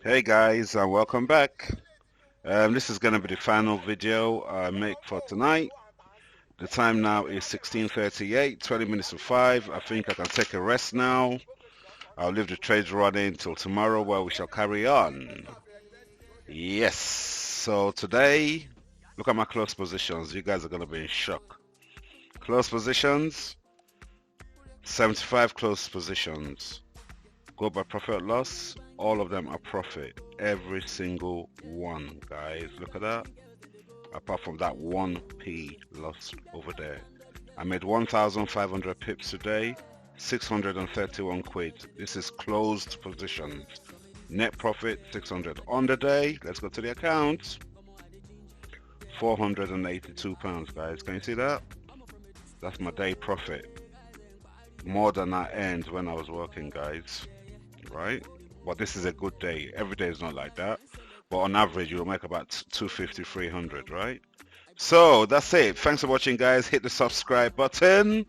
Hey guys, and welcome back. This is going to be the final video I make for tonight. The time now is 16:38, 20 minutes to 5. I think I can take a rest now. I'll leave the trades running till tomorrow where we shall carry on. Yes, so today, look at my close positions. You guys are going to be in shock. Close positions, 75 close positions. Go by profit loss. All of them are profit. Every single one, guys. Look at that. Apart from that 1p loss over there. I made 1,500 pips today, 631 quid. This is closed positions. Net profit 600 on the day. Let's go to the account. 482 pounds, guys. Can you see that? That's my day profit. More than I earned when I was working, guys. Right? But this is a good day. Every day is not like that. But on average, you'll make about 250, 300, right? So that's it. Thanks for watching, guys. Hit the subscribe button.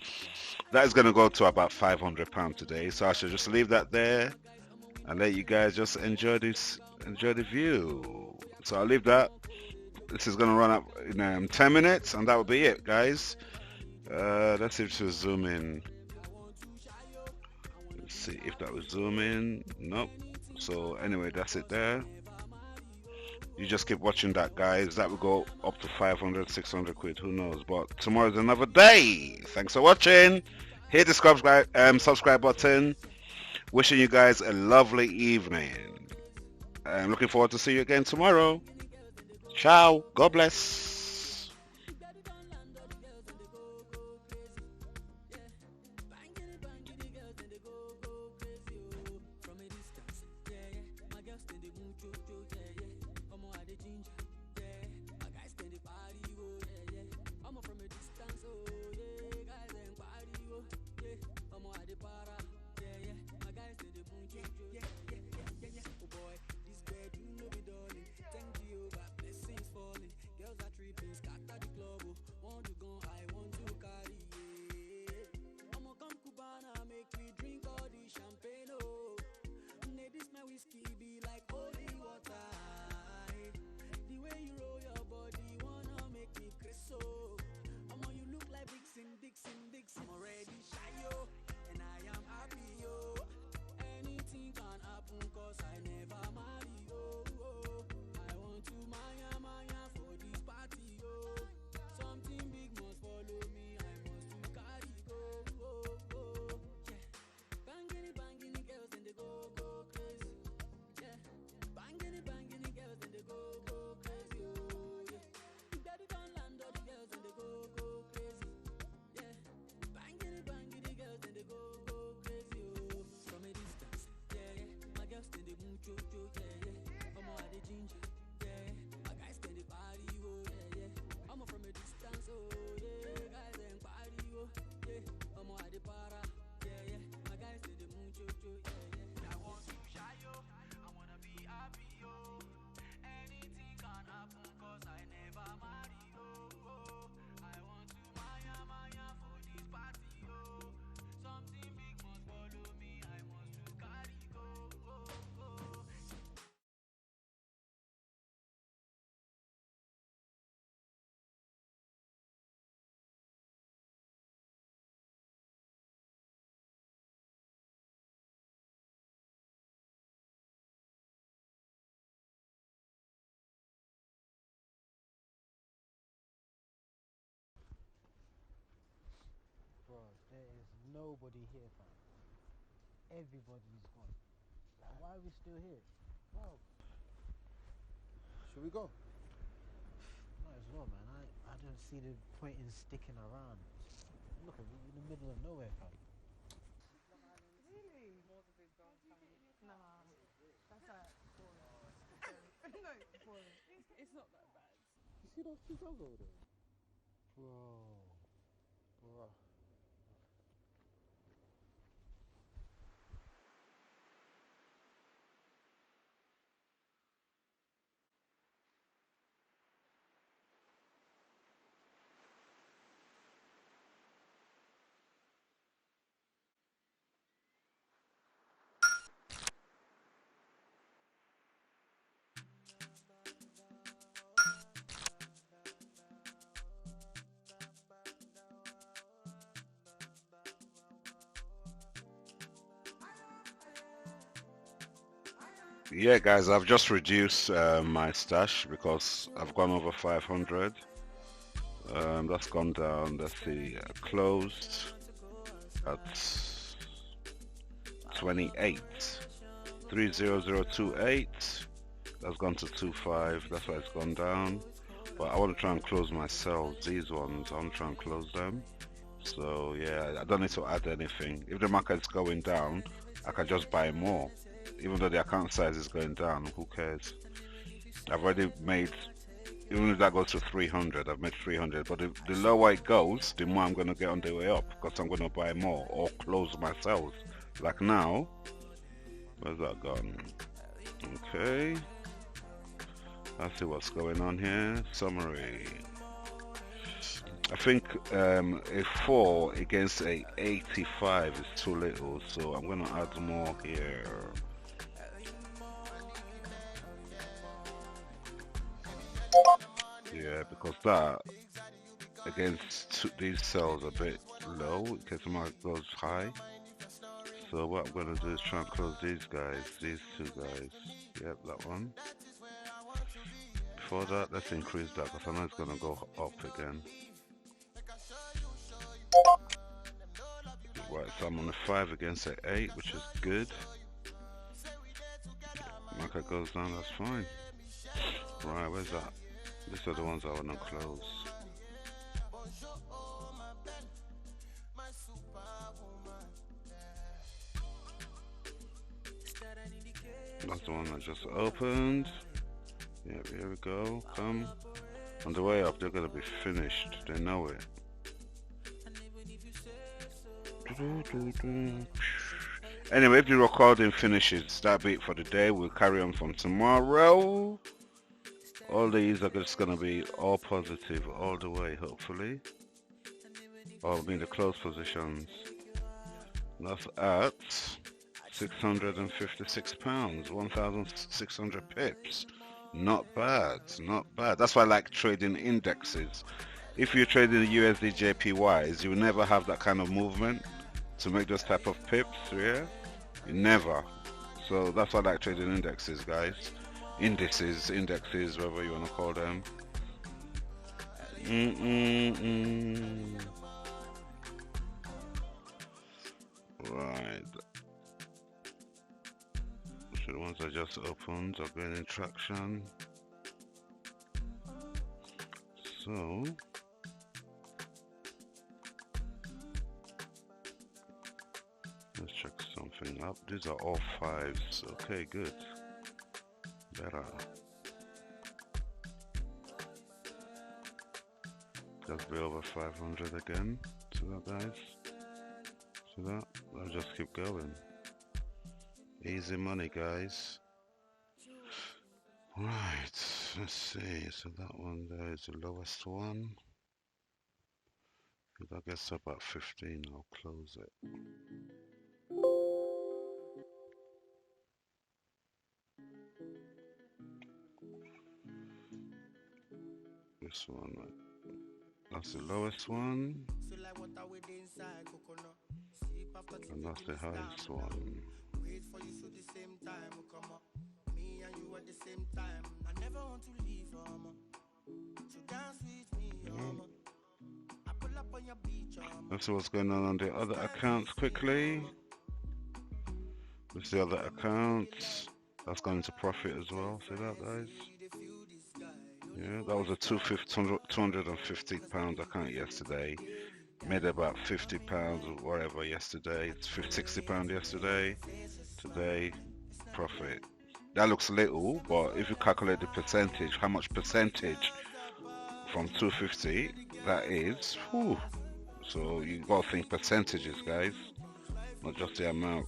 That is going to go to about £500 today. So I should just leave that there and let you guys just enjoy the view. So I'll leave that. This is going to run up in 10 minutes, and that will be it, guys. Let's see if we zoom in. Let's see if that will zoom in. Nope. So anyway, that's it there. You just keep watching that, guys. That will go up to 500, 600 quid. Who knows? But tomorrow's another day. Thanks for watching. Hit the subscribe button. Wishing you guys a lovely evening. And looking forward to see you again tomorrow. Ciao. God bless. Bro, there is nobody here, fam. Everybody's gone. Like, why are we still here? Bro, Should we go? might as well, man. I don't see the point in sticking around. Look, we're in the middle of nowhere, fam. Really? Nah, that's like boring. No, boring. It's not that bad. You see those two girls over there? Bro. Bro. Yeah, guys, I've just reduced my stash because I've gone over 500. That's gone down. Let's see, closed at 28, 30028. That's gone to 25. That's why it's gone down. But I want to try and close my cells. These ones, I want to try and close them. So yeah, I don't need to add anything. If the market's going down, I can just buy more. Even though the account size is going down, who cares? I've already made, even if that goes to 300, I've made 300. But the lower it goes, the more I'm going to get on the way up because I'm going to buy more or close my cells. Like now, where's that gone? Okay. Let's see what's going on here. Summary. I think a 4 against a 85 is too little, so I'm going to add more here. Yeah, because that against these cells a bit low in case the market goes high. So what I'm going to do is try and close these guys, these two guys. Yep, that one. Before that, let's increase that because I know it's going to go up again. Right, so I'm on a 5 against an 8, which is good. Market goes down, that's fine. Right, where's that? These are the ones I want to close. That's the one that just opened. Yep, here we go. Come. On the way up, they're going to be finished. They know it. Anyway, if the recording finishes, that'll be it for the day. We'll carry on from tomorrow. All these are just going to be all positive all the way, hopefully. Or in the close positions. That's at £656, 1,600 pips. Not bad, not bad. That's why I like trading indexes. If you're trading the USD JPYs, you never have that kind of movement to make those type of pips, yeah? You never. So that's why I like trading indexes, guys. Indices, whatever you want to call them. Right. So the ones I just opened are gaining traction. So let's check something up. These are all 5s. Okay, good. Better. Just be over 500 again. See that, guys? See that? I'll just keep going. Easy money, guys. Right, let's see. So that one there is the lowest one. If that gets to about 15, I'll close it. This one, that's the lowest one. And that's the highest one. Let's see what's going on the other accounts quickly. This is the other accounts. That's going into profit as well. See that, guys? Yeah, that was a £250 account yesterday. Made about £50 or whatever yesterday. It's £60 yesterday. Today, profit. That looks little, but if you calculate the percentage, how much percentage from 250 that is, whew. So you gotta think percentages, guys, not just the amount.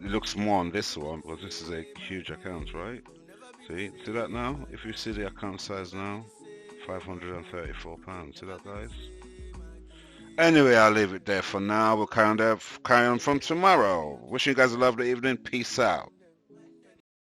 It looks more on this one because this is a huge account, right? See that now? If you see the account size now, £534. See that, guys? Anyway, I'll leave it there for now. We'll carry on from tomorrow. Wishing you guys a lovely evening. Peace out.